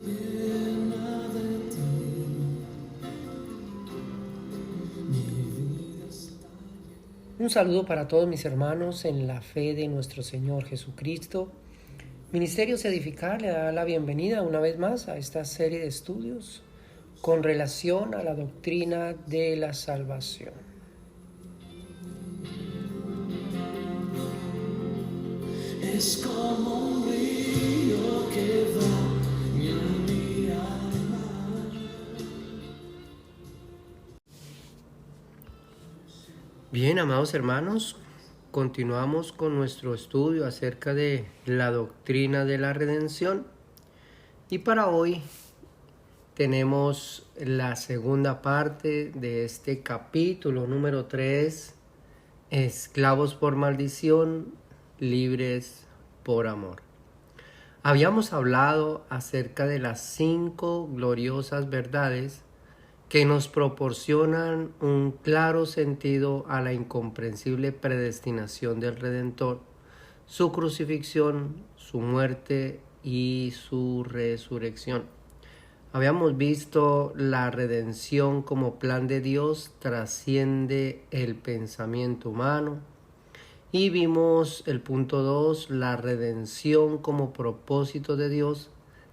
Un saludo para todos mis hermanos en la fe de nuestro Señor Jesucristo. Ministerios Edificar le da la bienvenida una vez más a esta serie de estudios con relación a la doctrina de la salvación. Es como un río que baña mi alma. Bien, amados hermanos, continuamos con nuestro estudio acerca de la doctrina de la redención. Y para hoy tenemos la segunda parte de este capítulo número 3, esclavos por maldición, libres por amor. Habíamos hablado acerca de las 5 gloriosas verdades que nos proporcionan un claro sentido a la incomprensible predestinación del Redentor, su crucifixión, su muerte y su resurrección. Habíamos visto la redención como plan de Dios trasciende el pensamiento humano. Y vimos el punto 2, la redención como propósito de Dios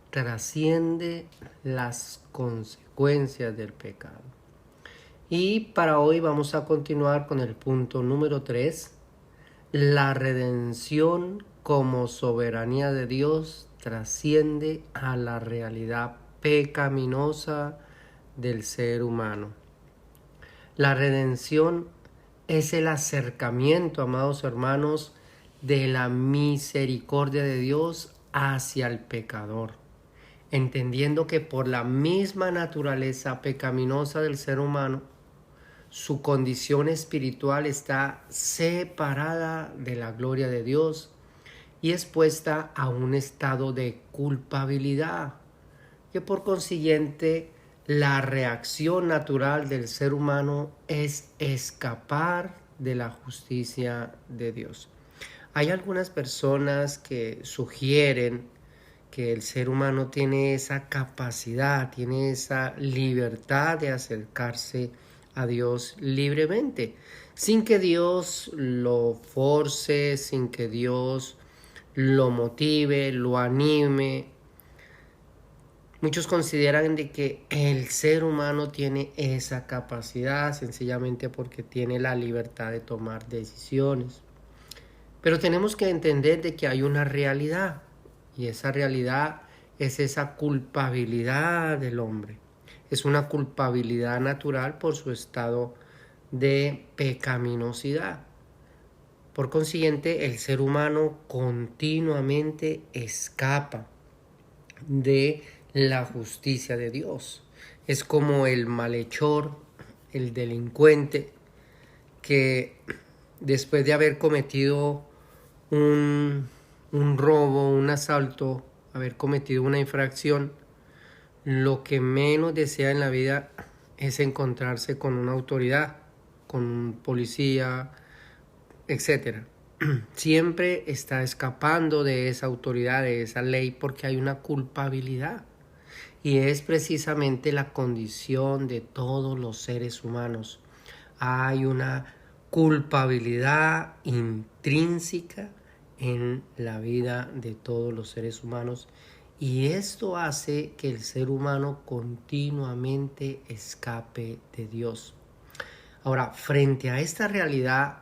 trasciende las consecuencias del pecado. Y para hoy vamos a continuar con el punto número 3, la redención como soberanía de Dios trasciende a la realidad pecaminosa del ser humano. La redención es el acercamiento, amados hermanos, de la misericordia de Dios hacia el pecador, entendiendo que por la misma naturaleza pecaminosa del ser humano, su condición espiritual está separada de la gloria de Dios y expuesta a un estado de culpabilidad, que por consiguiente la reacción natural del ser humano es escapar de la justicia de Dios. Hay algunas personas que sugieren que el ser humano tiene esa capacidad, tiene esa libertad de acercarse a Dios libremente, sin que Dios lo force, sin que Dios lo motive, lo anime. Muchos consideran de que el ser humano tiene esa capacidad sencillamente porque tiene la libertad de tomar decisiones. Pero tenemos que entender de que hay una realidad, y esa realidad es esa culpabilidad del hombre. Es una culpabilidad natural por su estado de pecaminosidad. Por consiguiente, el ser humano continuamente escapa de la justicia de Dios. Es como el malhechor, el delincuente, que después de haber cometido un robo, un asalto, haber cometido una infracción, lo que menos desea en la vida es encontrarse con una autoridad, con un policía, etc. Siempre está escapando de esa autoridad, de esa ley, porque hay una culpabilidad. Y es precisamente la condición de todos los seres humanos. Hay una culpabilidad intrínseca en la vida de todos los seres humanos, y esto hace que el ser humano continuamente escape de Dios. Ahora, frente a esta realidad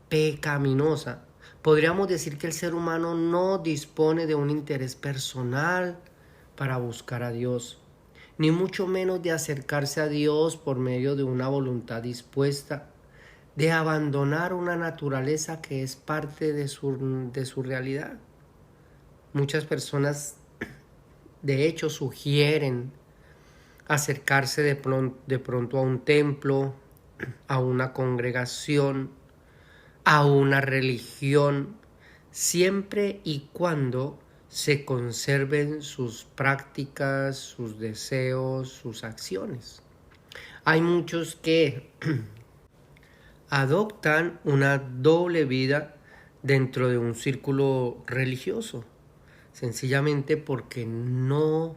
pecaminosa, podríamos decir que el ser humano no dispone de un interés personal para buscar a Dios, ni mucho menos de acercarse a Dios por medio de una voluntad dispuesta de abandonar una naturaleza que es parte de su realidad. Muchas personas, de hecho, sugieren acercarse de pronto a un templo, a una congregación, a una religión, siempre y cuando se conserven sus prácticas, sus deseos, sus acciones. Hay muchos que adoptan una doble vida dentro de un círculo religioso, sencillamente porque no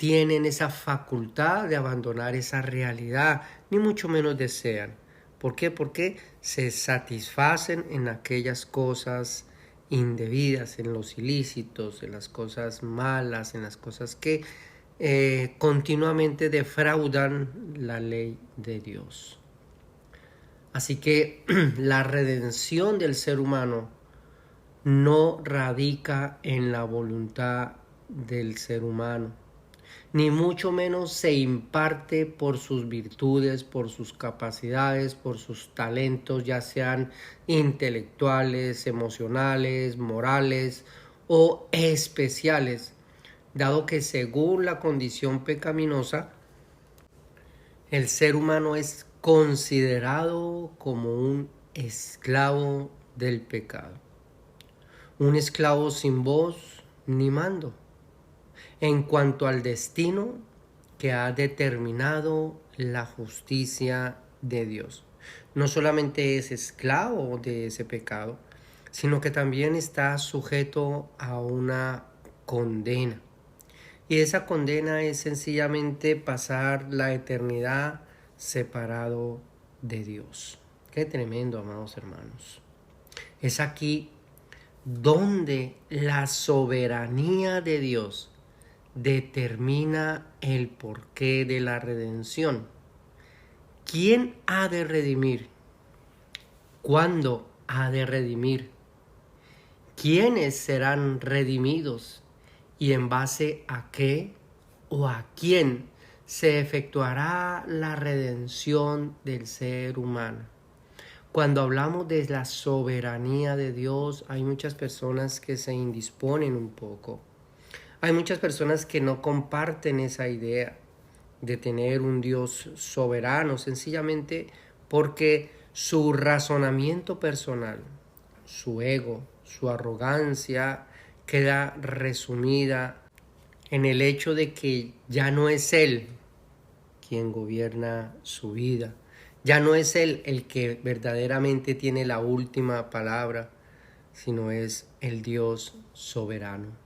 tienen esa facultad de abandonar esa realidad, ni mucho menos desean. ¿Por qué? Porque se satisfacen en aquellas cosas indebidas, en los ilícitos, en las cosas malas, en las cosas que continuamente defraudan la ley de Dios. Así que la redención del ser humano no radica en la voluntad del ser humano, ni mucho menos se imparte por sus virtudes, por sus capacidades, por sus talentos, ya sean intelectuales, emocionales, morales o especiales, dado que según la condición pecaminosa, el ser humano es considerado como un esclavo del pecado, un esclavo sin voz ni mando en cuanto al destino que ha determinado la justicia de Dios. No solamente es esclavo de ese pecado, sino que también está sujeto a una condena. Y esa condena es sencillamente pasar la eternidad separado de Dios. Qué tremendo, amados hermanos. Es aquí donde la soberanía de Dios determina el porqué de la redención. ¿Quién ha de redimir? ¿Cuándo ha de redimir? ¿Quiénes serán redimidos? ¿Y en base a qué o a quién se efectuará la redención del ser humano? Cuando hablamos de la soberanía de Dios, hay muchas personas que se indisponen un poco. Hay muchas personas que no comparten esa idea de tener un Dios soberano, sencillamente porque su razonamiento personal, su ego, su arrogancia queda resumida en el hecho de que ya no es Él quien gobierna su vida, ya no es Él el que verdaderamente tiene la última palabra, sino es el Dios soberano.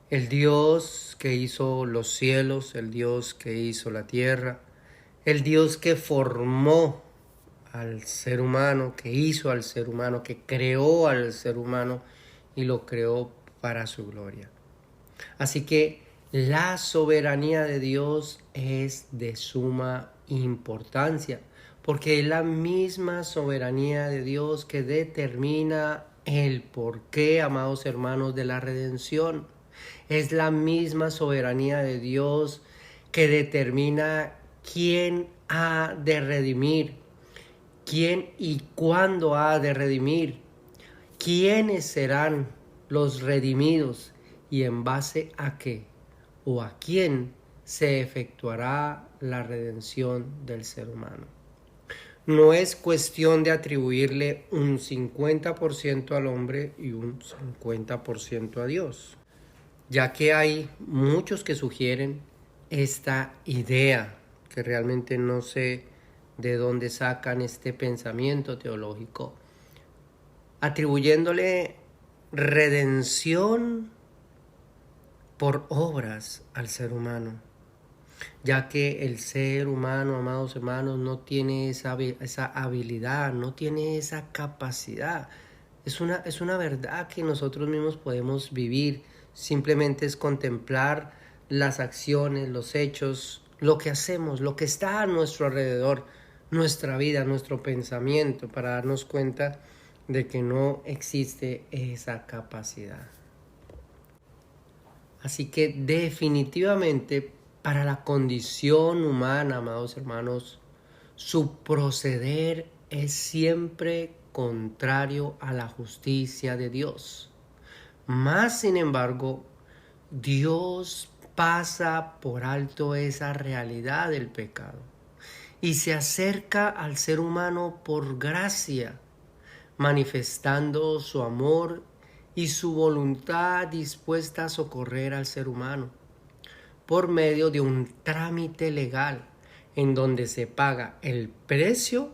El Dios que hizo los cielos, el Dios que hizo la tierra, el Dios que formó al ser humano, que hizo al ser humano, que creó al ser humano y lo creó para su gloria. Así que la soberanía de Dios es de suma importancia, porque es la misma soberanía de Dios que determina el porqué, amados hermanos, de la redención. Es la misma soberanía de Dios que determina quién ha de redimir, quién y cuándo ha de redimir, quiénes serán los redimidos y en base a qué o a quién se efectuará la redención del ser humano. No es cuestión de atribuirle un 50% al hombre y un 50% a Dios, ya que hay muchos que sugieren esta idea, que realmente no sé de dónde sacan este pensamiento teológico, atribuyéndole redención por obras al ser humano, ya que el ser humano, amados hermanos, no tiene esa habilidad, no tiene esa capacidad. Es una verdad que nosotros mismos podemos vivir. Simplemente es contemplar las acciones, los hechos, lo que hacemos, lo que está a nuestro alrededor, nuestra vida, nuestro pensamiento, para darnos cuenta de que no existe esa capacidad. Así que definitivamente para la condición humana, amados hermanos, su proceder es siempre contrario a la justicia de Dios. Más sin embargo, Dios pasa por alto esa realidad del pecado y se acerca al ser humano por gracia, manifestando su amor y su voluntad dispuesta a socorrer al ser humano por medio de un trámite legal en donde se paga el precio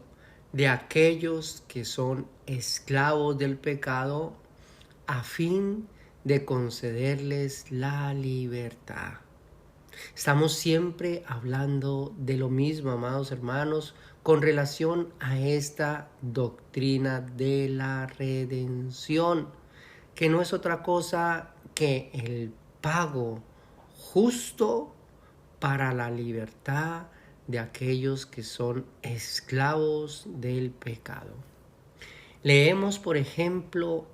de aquellos que son esclavos del pecado a fin de concederles la libertad. Estamos siempre hablando de lo mismo, amados hermanos, con relación a esta doctrina de la redención, que no es otra cosa que el pago justo para la libertad de aquellos que son esclavos del pecado. Leemos, por ejemplo,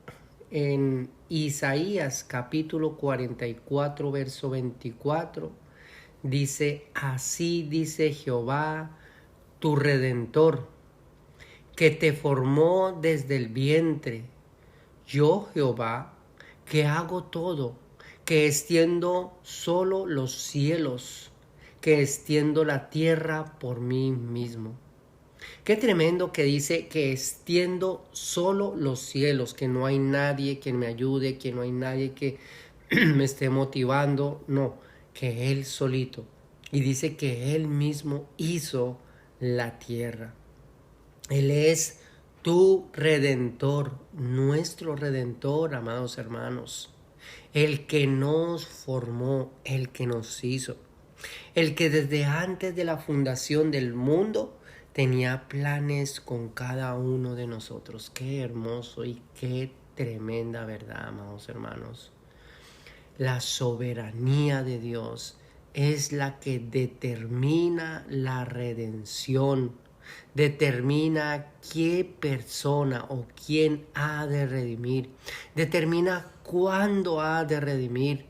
en Isaías capítulo 44, verso 24, dice: así dice Jehová, tu Redentor, que te formó desde el vientre. Yo, Jehová, que hago todo, que extiendo solo los cielos, que extiendo la tierra por mí mismo. Qué tremendo que dice que extiendo solo los cielos, que no hay nadie que me ayude, que no hay nadie que me esté motivando, no, que Él solito. Y dice que Él mismo hizo la tierra. Él es tu Redentor, nuestro Redentor, amados hermanos. El que nos formó, el que nos hizo. El que desde antes de la fundación del mundo tenía planes con cada uno de nosotros. Qué hermoso y qué tremenda verdad, amados hermanos. La soberanía de Dios es la que determina la redención, determina qué persona o quién ha de redimir, determina cuándo ha de redimir,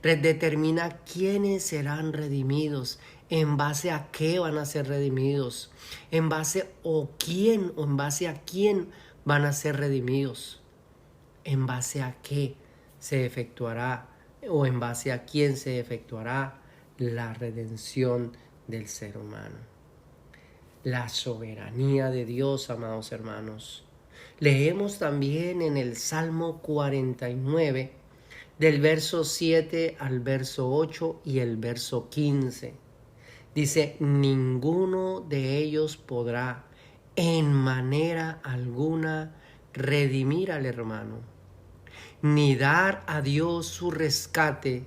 determina quiénes serán redimidos, en base a qué van a ser redimidos, en base a quién van a ser redimidos, en base a qué se efectuará o en base a quién se efectuará la redención del ser humano. La soberanía de Dios, amados hermanos. Leemos también en el Salmo 49, del verso 7 al verso 8 y el verso 15. Dice: ninguno de ellos podrá en manera alguna redimir al hermano, ni dar a Dios su rescate,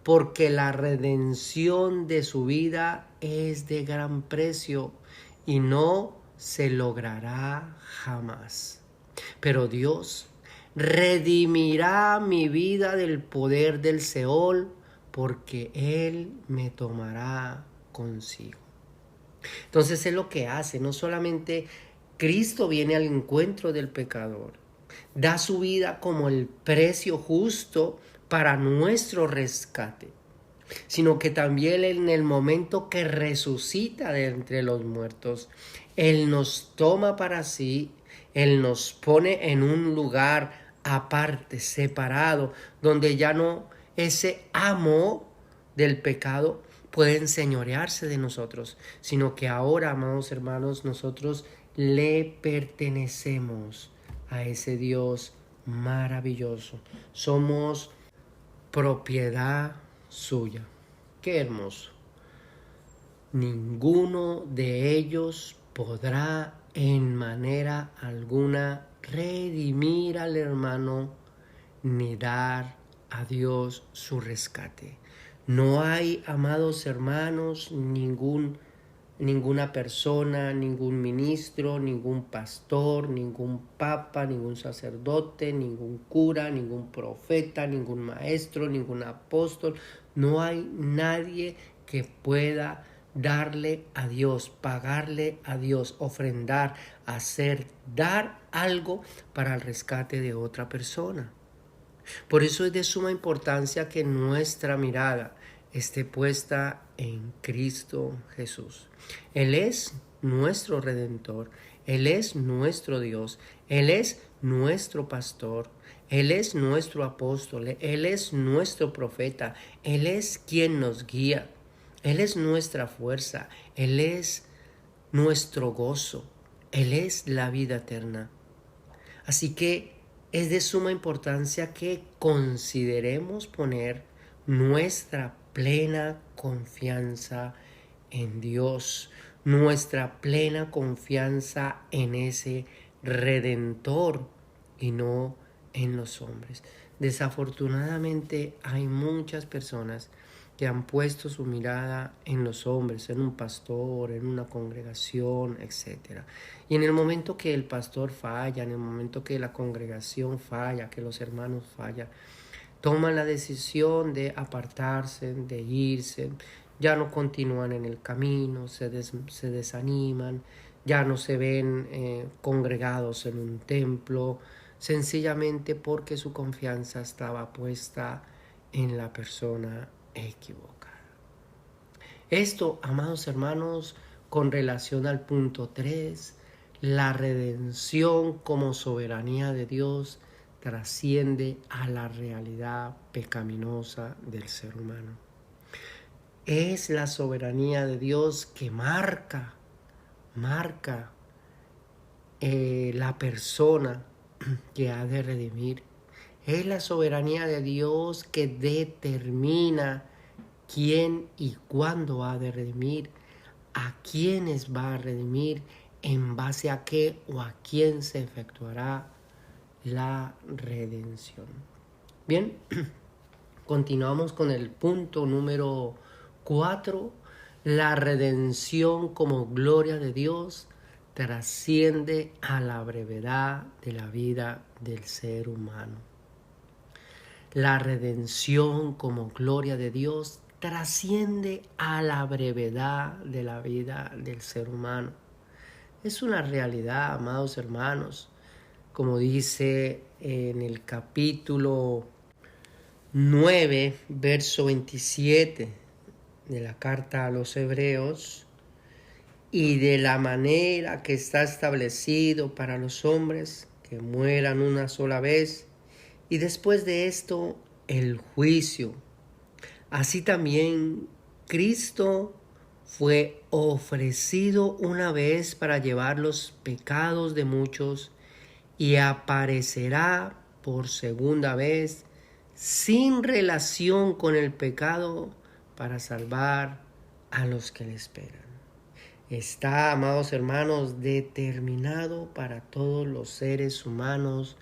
porque la redención de su vida es de gran precio y no se logrará jamás. Pero Dios redimirá mi vida del poder del Seol, porque Él me tomará consigo. Entonces es lo que hace. No solamente Cristo viene al encuentro del pecador, da su vida como el precio justo para nuestro rescate, sino que también en el momento que resucita de entre los muertos, Él nos toma para sí, Él nos pone en un lugar aparte, separado, donde ya no ese amo del pecado puede enseñorearse de nosotros, sino que ahora, amados hermanos, nosotros le pertenecemos a ese Dios maravilloso. Somos propiedad suya. Qué hermoso. Ninguno de ellos podrá en manera alguna redimir al hermano ni dar a Dios su rescate. No hay, amados hermanos, ninguna persona, ningún ministro, ningún pastor, ningún papa, ningún sacerdote, ningún cura, ningún profeta, ningún maestro, ningún apóstol. No hay nadie que pueda darle a Dios, pagarle a Dios, ofrendar, dar algo para el rescate de otra persona. Por eso es de suma importancia que nuestra mirada esté puesta en Cristo Jesús. Él es nuestro Redentor, Él es nuestro Dios, Él es nuestro pastor, Él es nuestro apóstol, Él es nuestro profeta, Él es quien nos guía, Él es nuestra fuerza, Él es nuestro gozo, Él es la vida eterna. Así que es de suma importancia que consideremos poner nuestra plena confianza en Dios, nuestra plena confianza en ese Redentor y no en los hombres. Desafortunadamente hay muchas personas que han puesto su mirada en los hombres, en un pastor, en una congregación, etc. Y en el momento que el pastor falla, en el momento que la congregación falla, que los hermanos fallan, toman la decisión de apartarse, de irse, ya no continúan en el camino, se desaniman, ya no se ven congregados en un templo, sencillamente porque su confianza estaba puesta en la persona equivocada. Esto, amados hermanos, con relación al punto 3, la redención como soberanía de Dios trasciende a la realidad pecaminosa del ser humano. Es la soberanía de Dios que marca la persona que ha de redimir. Es la soberanía de Dios que determina quién y cuándo ha de redimir, a quiénes va a redimir, en base a qué o a quién se efectuará la redención. Bien, continuamos con el punto número 4. La redención como gloria de Dios trasciende a la brevedad de la vida del ser humano. La redención como gloria de Dios trasciende a la brevedad de la vida del ser humano. Es una realidad, amados hermanos, como dice en el capítulo 9, verso 27 de la carta a los Hebreos: y de la manera que está establecido para los hombres que mueran una sola vez, y después de esto el juicio. Así también Cristo fue ofrecido una vez para llevar los pecados de muchos, y aparecerá por segunda vez sin relación con el pecado para salvar a los que le esperan. Está, amados hermanos, determinado para todos los seres humanos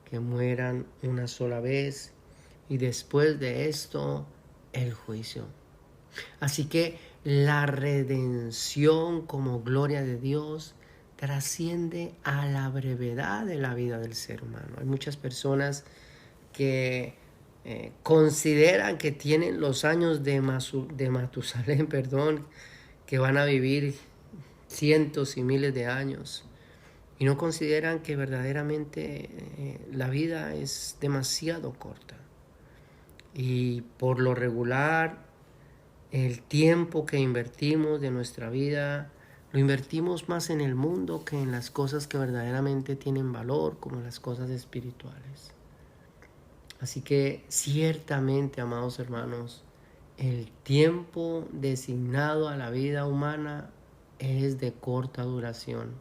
que mueran una sola vez, y después de esto el juicio. Así que la redención como gloria de Dios trasciende a la brevedad de la vida del ser humano. Hay muchas personas que consideran que tienen los años de Matusalén, que van a vivir cientos y miles de años, y no consideran que verdaderamente la vida es demasiado corta. Y por lo regular, el tiempo que invertimos de nuestra vida lo invertimos más en el mundo que en las cosas que verdaderamente tienen valor, como las cosas espirituales. Así que ciertamente, amados hermanos, el tiempo designado a la vida humana es de corta duración.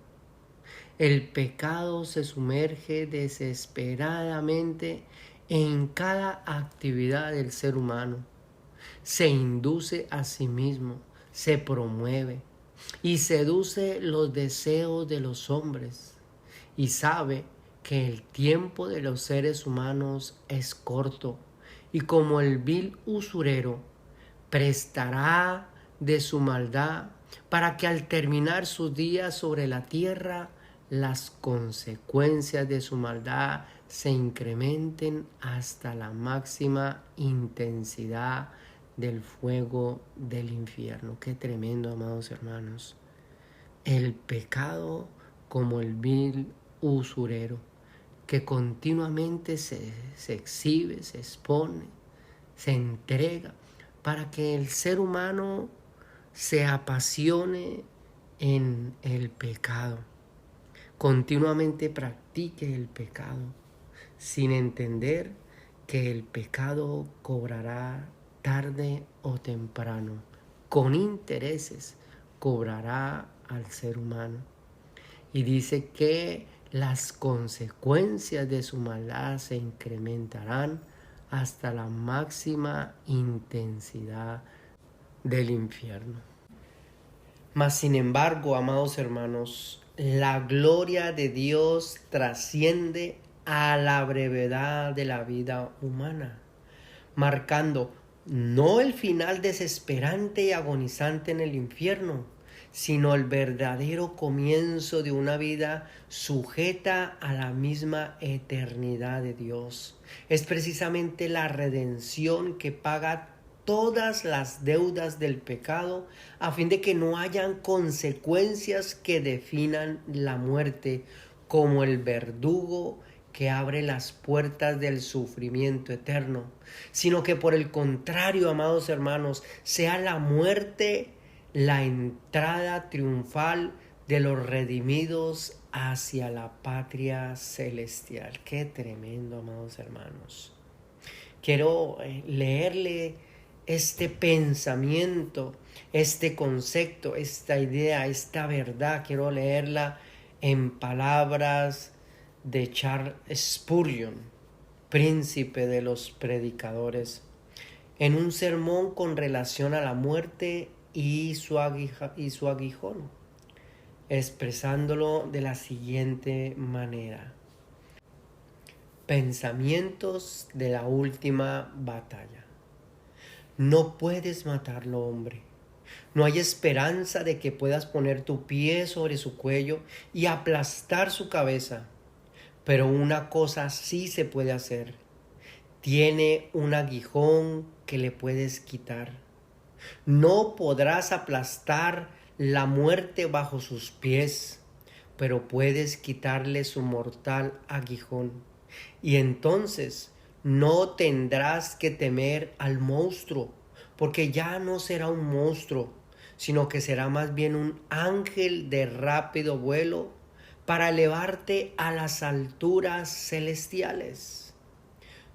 El pecado se sumerge desesperadamente en cada actividad del ser humano. Se induce a sí mismo, se promueve y seduce los deseos de los hombres, y sabe que el tiempo de los seres humanos es corto, y como el vil usurero prestará de su maldad para que al terminar sus días sobre la tierra, las consecuencias de su maldad se incrementen hasta la máxima intensidad del fuego del infierno. Qué tremendo, amados hermanos. El pecado como el vil usurero, que continuamente se exhibe, se expone, se entrega para que el ser humano se apasione en el pecado, continuamente practique el pecado, sin entender que el pecado cobrará tarde o temprano, con intereses, cobrará al ser humano. Y dice que las consecuencias de su maldad se incrementarán hasta la máxima intensidad del infierno. Mas sin embargo, amados hermanos, la gloria de Dios trasciende a la brevedad de la vida humana, marcando No el final desesperante y agonizante en el infierno, sino el verdadero comienzo de una vida sujeta a la misma eternidad de Dios. Es precisamente la redención que paga todas las deudas del pecado a fin de que no hayan consecuencias que definan la muerte, como el verdugo que abre las puertas del sufrimiento eterno, sino que por el contrario, amados hermanos, sea la muerte la entrada triunfal de los redimidos hacia la patria celestial. Qué tremendo, amados hermanos. Quiero leerle este pensamiento, este concepto, esta idea, esta verdad. Quiero leerla en palabras de Charles Spurgeon, príncipe de los predicadores, en un sermón con relación a la muerte y su aguijón, expresándolo de la siguiente manera: pensamientos de la última batalla. No puedes matarlo, hombre. No hay esperanza de que puedas poner tu pie sobre su cuello y aplastar su cabeza. Pero una cosa sí se puede hacer. Tiene un aguijón que le puedes quitar. No podrás aplastar la muerte bajo sus pies, pero puedes quitarle su mortal aguijón. Y entonces no tendrás que temer al monstruo, porque ya no será un monstruo, sino que será más bien un ángel de rápido vuelo para elevarte a las alturas celestiales.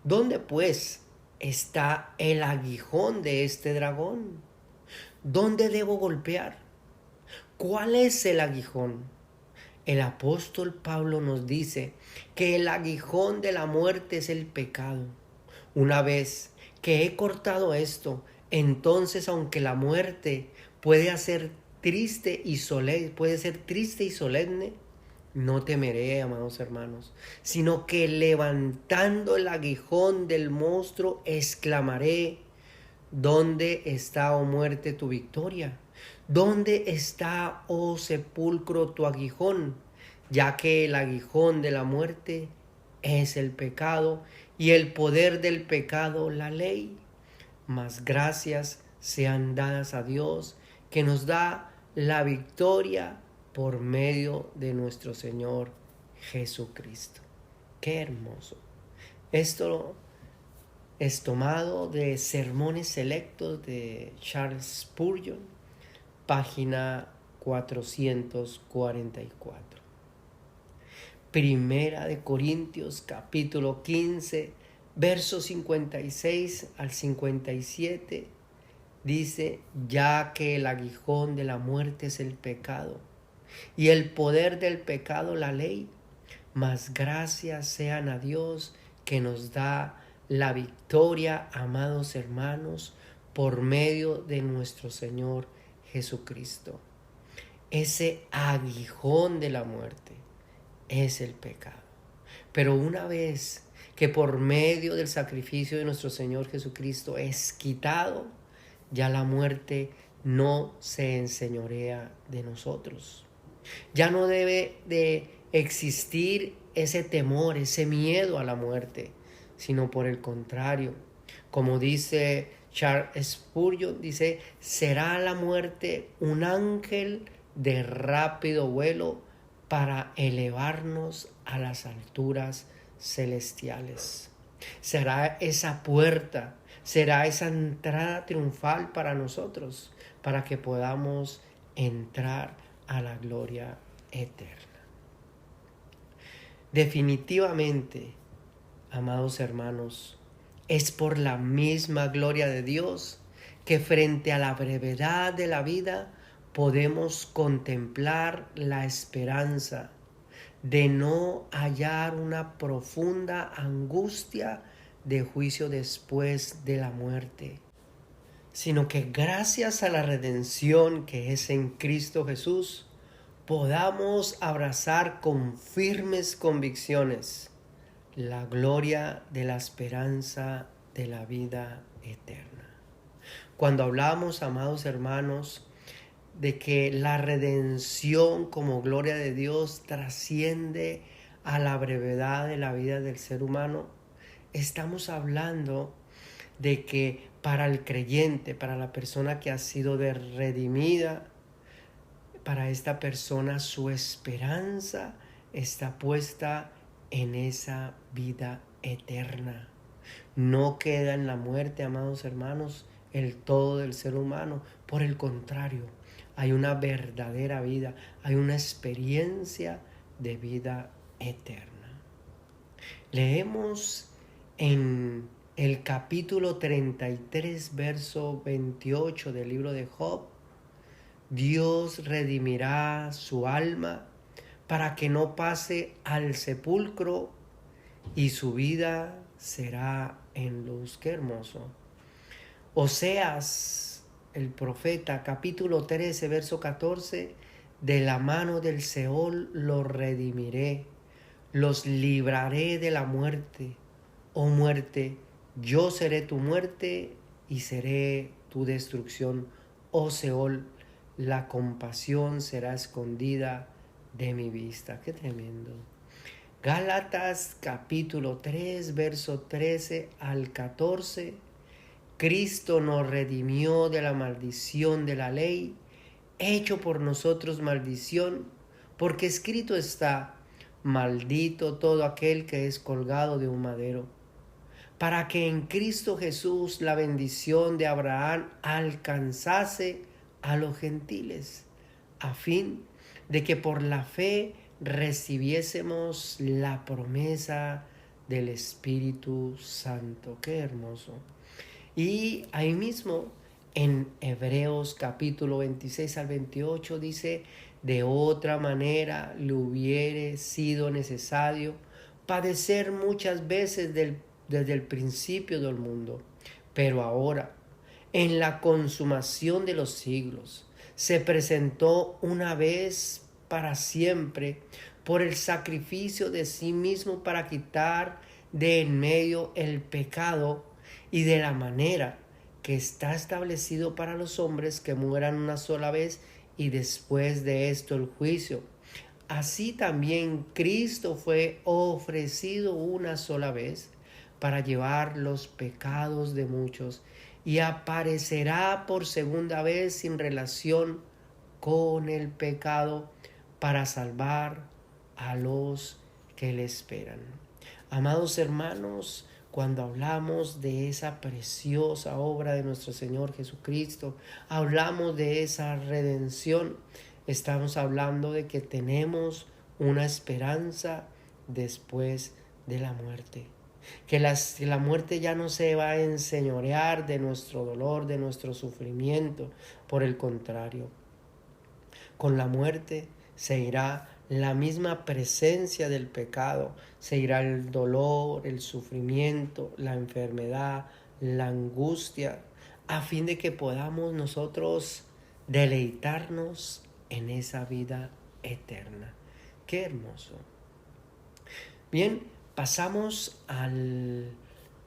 ¿Dónde pues está el aguijón de este dragón? ¿Dónde debo golpear? ¿Cuál es el aguijón? El apóstol Pablo nos dice que el aguijón de la muerte es el pecado. Una vez que he cortado esto, entonces aunque la muerte puede ser triste y solemne, no temeré, amados hermanos, sino que levantando el aguijón del monstruo exclamaré: ¿dónde está, oh muerte, tu victoria? ¿Dónde está, oh sepulcro, tu aguijón? Ya que el aguijón de la muerte es el pecado y el poder del pecado la ley. Mas gracias sean dadas a Dios, que nos da la victoria por medio de nuestro Señor Jesucristo. Qué hermoso. Esto es tomado de Sermones Selectos de Charles Spurgeon, página 444. Primera de Corintios, capítulo 15, versos 56 al 57, dice: ya que el aguijón de la muerte es el pecado, y el poder del pecado la ley, mas gracias sean a Dios que nos da la victoria, amados hermanos, por medio de nuestro Señor Jesucristo. Ese aguijón de la muerte es el pecado. Pero una vez que por medio del sacrificio de nuestro Señor Jesucristo es quitado, ya la muerte no se enseñorea de nosotros. Ya no debe de existir ese temor, ese miedo a la muerte, sino por el contrario, como dice Charles Spurgeon, dice: será la muerte un ángel de rápido vuelo para elevarnos a las alturas celestiales. Será esa puerta, será esa entrada triunfal para nosotros, para que podamos entrar a la gloria eterna. Definitivamente, amados hermanos, es por la misma gloria de Dios que frente a la brevedad de la vida podemos contemplar la esperanza de no hallar una profunda angustia de juicio después de la muerte, sino que gracias a la redención que es en Cristo Jesús, podamos abrazar con firmes convicciones la gloria de la esperanza de la vida eterna. Cuando hablamos, amados hermanos, de que la redención como gloria de Dios trasciende a la brevedad de la vida del ser humano, estamos hablando de que para el creyente, para la persona que ha sido redimida, para esta persona su esperanza está puesta en esa vida eterna. No queda en la muerte, amados hermanos, el todo del ser humano. Por el contrario, hay una verdadera vida, hay una experiencia de vida eterna. Leemos en el capítulo 33, verso 28 del libro de Job: Dios redimirá su alma para que no pase al sepulcro y su vida será en luz. Qué hermoso. Oseas, el profeta, capítulo 13, verso 14: de la mano del Seol los redimiré, los libraré de la muerte. Oh muerte, yo seré tu muerte y seré tu destrucción. Oh Seol, la compasión será escondida de mi vista. Qué tremendo. Gálatas capítulo 3, verso 13 al 14. Cristo nos redimió de la maldición de la ley, hecho por nosotros maldición, porque escrito está: maldito todo aquel que es colgado de un madero, para que en Cristo Jesús la bendición de Abraham alcanzase a los gentiles, a fin de que por la fe recibiésemos la promesa del Espíritu Santo. Qué hermoso. Y ahí mismo en Hebreos capítulo 26 al 28 dice: de otra manera le hubiere sido necesario padecer muchas veces desde el principio del mundo. Pero ahora, en la consumación de los siglos, se presentó una vez para siempre por el sacrificio de sí mismo para quitar de en medio el pecado, y de la manera que está establecido para los hombres que mueran una sola vez y después de esto el juicio. Así también Cristo fue ofrecido una sola vez para llevar los pecados de muchos, y aparecerá por segunda vez sin relación con el pecado para salvar a los que le esperan. Amados hermanos, cuando hablamos de esa preciosa obra de nuestro Señor Jesucristo, hablamos de esa redención, estamos hablando de que tenemos una esperanza después de la muerte. Que la muerte ya no se va a enseñorear de nuestro dolor, de nuestro sufrimiento. Por el contrario, con la muerte se irá la misma presencia del pecado, se irá el dolor, el sufrimiento, la enfermedad, la angustia, a fin de que podamos nosotros deleitarnos en esa vida eterna. Qué hermoso. Bien, pasamos al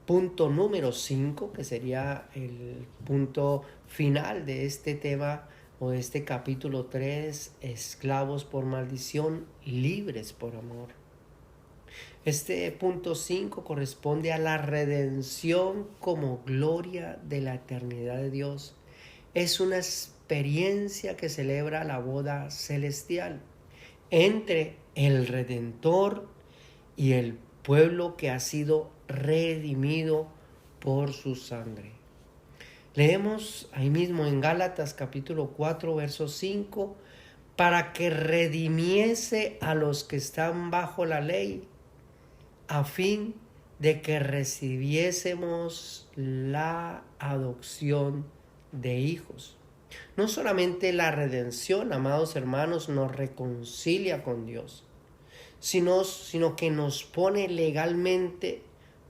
punto número 5, que sería el punto final de este tema o de este capítulo 3, esclavos por maldición, libres por amor. Este punto 5 corresponde a la redención como gloria de la eternidad de Dios. Es una experiencia que celebra la boda celestial entre el Redentor y el pueblo que ha sido redimido por su sangre. Leemos ahí mismo en Gálatas capítulo 4, verso 5: para que redimiese a los que están bajo la ley, a fin de que recibiésemos la adopción de hijos. No solamente la redención, amados hermanos, nos reconcilia con Dios, sino que nos pone legalmente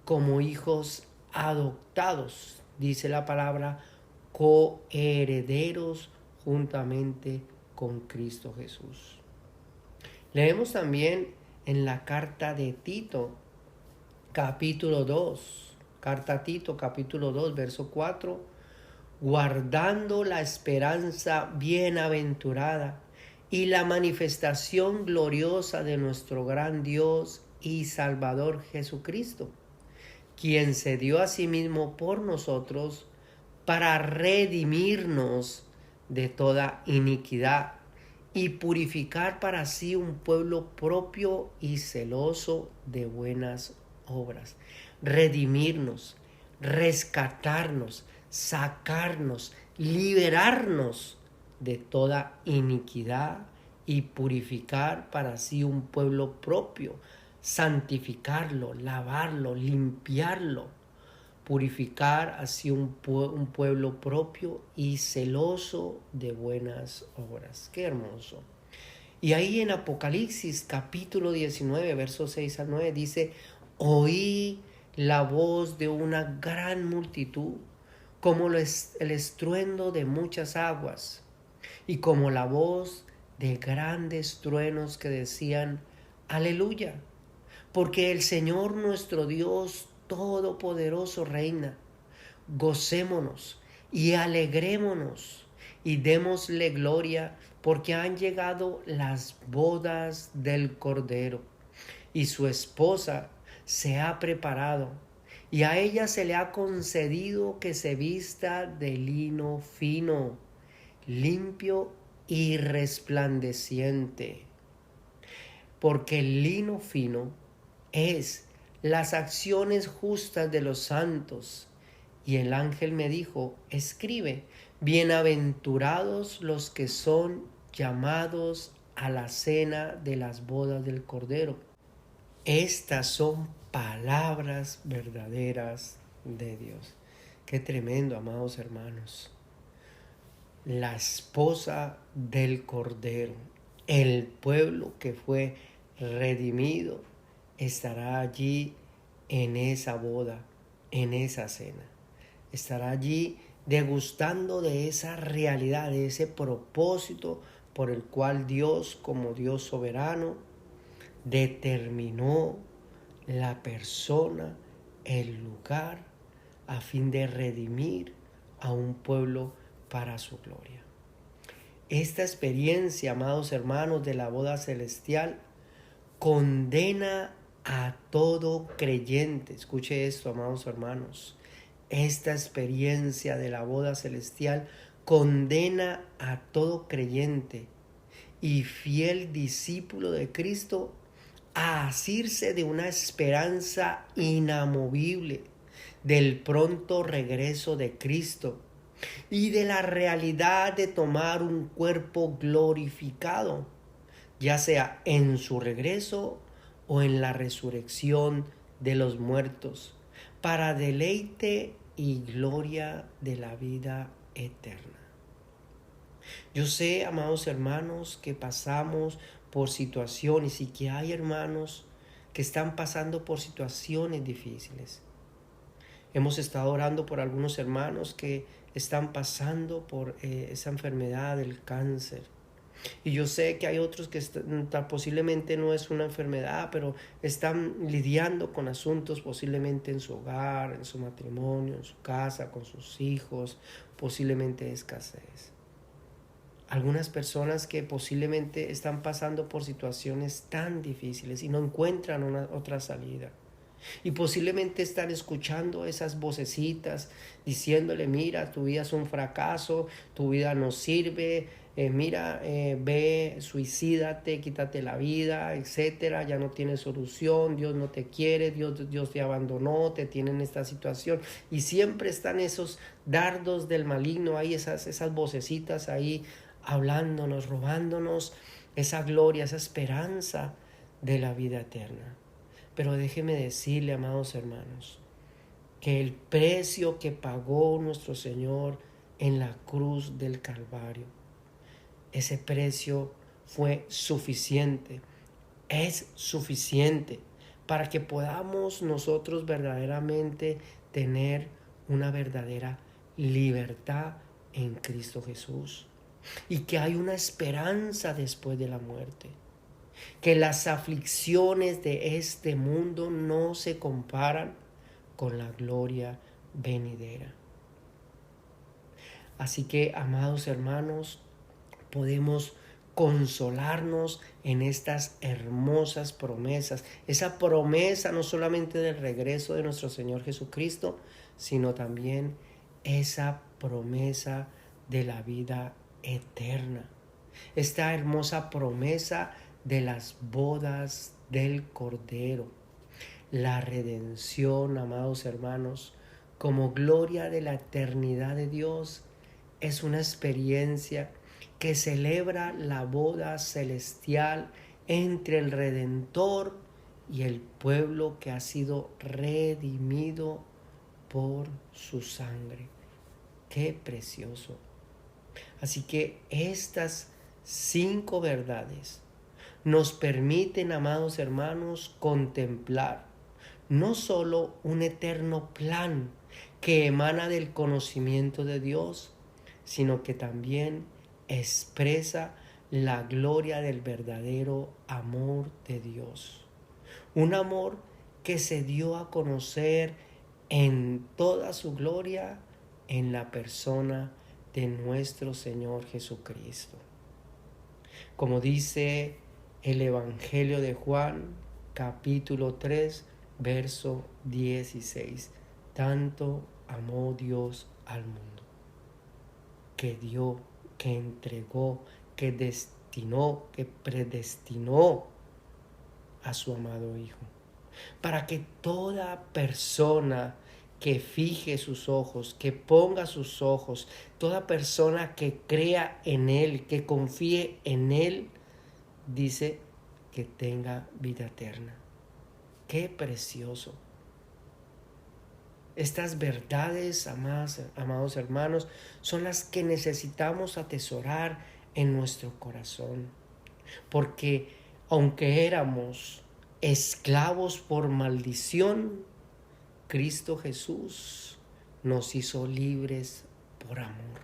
como hijos adoptados. Dice la palabra, coherederos juntamente con Cristo Jesús. Leemos también en la carta de Tito, capítulo 2, carta a Tito, capítulo 2, verso 4: guardando la esperanza bienaventurada y la manifestación gloriosa de nuestro gran Dios y Salvador Jesucristo, quien se dio a sí mismo por nosotros para redimirnos de toda iniquidad y purificar para sí un pueblo propio y celoso de buenas obras. Redimirnos, rescatarnos, sacarnos, liberarnos de toda iniquidad y purificar para sí un pueblo propio, santificarlo, lavarlo, limpiarlo, purificar así un pueblo propio y celoso de buenas obras. Qué hermoso. Y ahí en Apocalipsis capítulo 19, versos 6 al 9 dice: oí la voz de una gran multitud, como el estruendo de muchas aguas, y como la voz de grandes truenos que decían: aleluya, porque el Señor nuestro Dios Todopoderoso reina. Gocémonos y alegrémonos y démosle gloria, porque han llegado las bodas del Cordero, y su esposa se ha preparado, y a ella se le ha concedido que se vista de lino fino, limpio y resplandeciente, porque el lino fino es las acciones justas de los santos. Y el ángel me dijo: escribe, bienaventurados los que son llamados a la cena de las bodas del Cordero. Estas son palabras verdaderas de Dios. Qué tremendo, amados hermanos. La esposa del Cordero, el pueblo que fue redimido, estará allí en esa boda, en esa cena. Estará allí degustando de esa realidad, de ese propósito por el cual Dios, como Dios soberano, determinó la persona, el lugar, a fin de redimir a un pueblo para su gloria. Esta experiencia, amados hermanos, de la boda celestial condena a todo creyente. Escuche esto, amados hermanos. Esta experiencia de la boda celestial condena a todo creyente y fiel discípulo de Cristo a asirse de una esperanza inamovible del pronto regreso de Cristo y de la realidad de tomar un cuerpo glorificado, ya sea en su regreso o en la resurrección de los muertos, para deleite y gloria de la vida eterna. Yo sé, amados hermanos, que pasamos por situaciones y que hay hermanos que están pasando por situaciones difíciles. Hemos estado orando por algunos hermanos que están pasando por esa enfermedad del cáncer. Y yo sé que hay otros que posiblemente no es una enfermedad, pero están lidiando con asuntos posiblemente en su hogar, en su matrimonio, en su casa, con sus hijos, posiblemente escasez. Algunas personas que posiblemente están pasando por situaciones tan difíciles y no encuentran otra salida. Y posiblemente están escuchando esas vocecitas diciéndole: mira, tu vida es un fracaso, tu vida no sirve, ve, suicídate, quítate la vida, etcétera, ya no tienes solución, Dios no te quiere, Dios te abandonó, te tiene en esta situación. Y siempre están esos dardos del maligno ahí, esas vocecitas ahí hablándonos, robándonos esa gloria, esa esperanza de la vida eterna. Pero déjeme decirle, amados hermanos, que el precio que pagó nuestro Señor en la cruz del Calvario, ese precio fue suficiente, es suficiente para que podamos nosotros verdaderamente tener una verdadera libertad en Cristo Jesús, y que hay una esperanza después de la muerte. Que las aflicciones de este mundo no se comparan con la gloria venidera. Así que, amados hermanos, podemos consolarnos en estas hermosas promesas. Esa promesa no solamente del regreso de nuestro Señor Jesucristo, sino también esa promesa de la vida eterna. Esta hermosa promesa de las bodas del Cordero. La redención, amados hermanos, como gloria de la eternidad de Dios, es una experiencia que celebra la boda celestial entre el Redentor y el pueblo que ha sido redimido por su sangre. ¡Qué precioso! Así que estas 5 verdades nos permiten, amados hermanos, contemplar no solo un eterno plan que emana del conocimiento de Dios, sino que también expresa la gloria del verdadero amor de Dios. Un amor que se dio a conocer en toda su gloria en la persona de nuestro Señor Jesucristo. Como dice el Evangelio de Juan, capítulo 3, verso 16. Tanto amó Dios al mundo, que dio, que entregó, que destinó, que predestinó a su amado Hijo, para que toda persona que fije sus ojos, que ponga sus ojos, toda persona que crea en Él, que confíe en Él, dice que tenga vida eterna. ¡Qué precioso! Estas verdades, amados hermanos, son las que necesitamos atesorar en nuestro corazón. Porque aunque éramos esclavos por maldición, Cristo Jesús nos hizo libres por amor.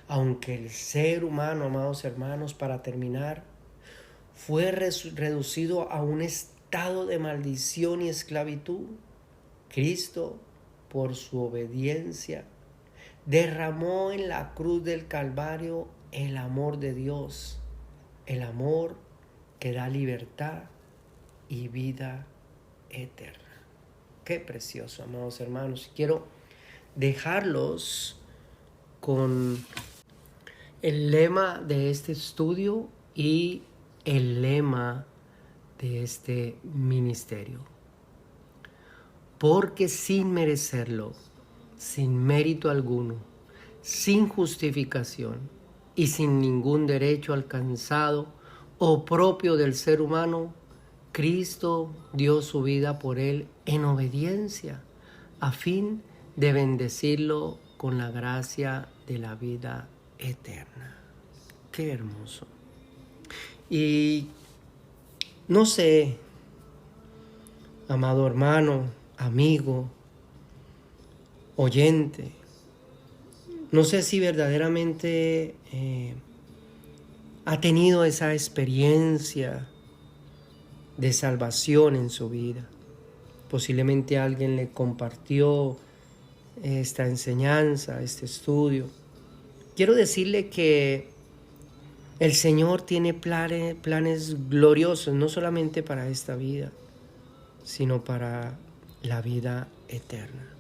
Aunque el ser humano, amados hermanos, para terminar, fue reducido a un estado de maldición y esclavitud, Cristo, por su obediencia, derramó en la cruz del Calvario el amor de Dios, el amor que da libertad y vida eterna. Qué precioso, amados hermanos. Quiero dejarlos con el lema de este estudio y el lema de este ministerio. Porque sin merecerlo, sin mérito alguno, sin justificación y sin ningún derecho alcanzado o propio del ser humano, Cristo dio su vida por él en obediencia, a fin de bendecirlo con la gracia de la vida eterna. Qué hermoso. Y no sé, amado hermano, amigo, oyente, no sé si verdaderamente ha tenido esa experiencia de salvación en su vida. Posiblemente alguien le compartió esta enseñanza, este estudio. Quiero decirle que el Señor tiene planes gloriosos, no solamente para esta vida, sino para la vida eterna.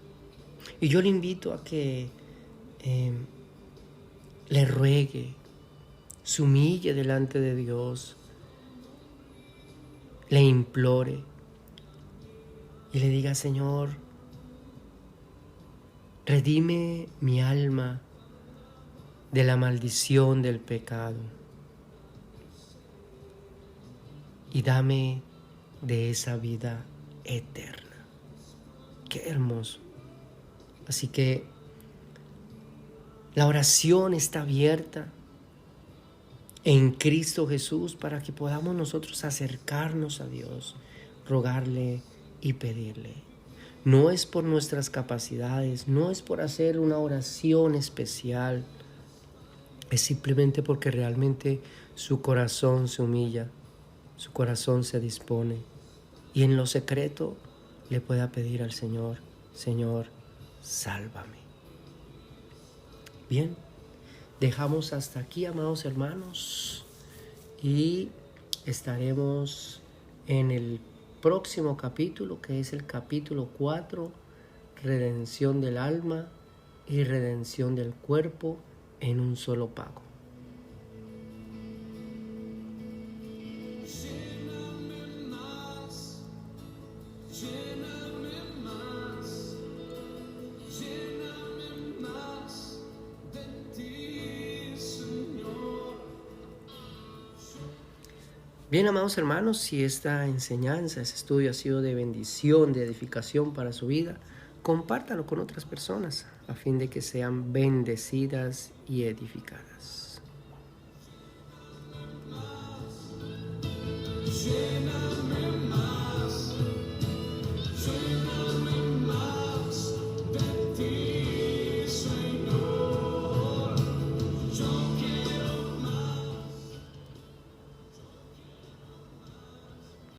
Y yo le invito a que le ruegue, se humille delante de Dios, le implore y le diga: Señor, redime mi alma de la maldición del pecado y dame de esa vida eterna. Qué hermoso. Así que la oración está abierta en Cristo Jesús para que podamos nosotros acercarnos a Dios, rogarle y pedirle. No es por nuestras capacidades, no es por hacer una oración especial, es simplemente porque realmente su corazón se humilla, su corazón se dispone y en lo secreto le pueda pedir al Señor: Señor, sálvame. Bien, dejamos hasta aquí, amados hermanos, y estaremos en el próximo capítulo, que es el capítulo 4, redención del alma y redención del cuerpo en un solo pago. Bien, amados hermanos, si esta enseñanza, este estudio ha sido de bendición, de edificación para su vida, compártalo con otras personas a fin de que sean bendecidas y edificadas. Llena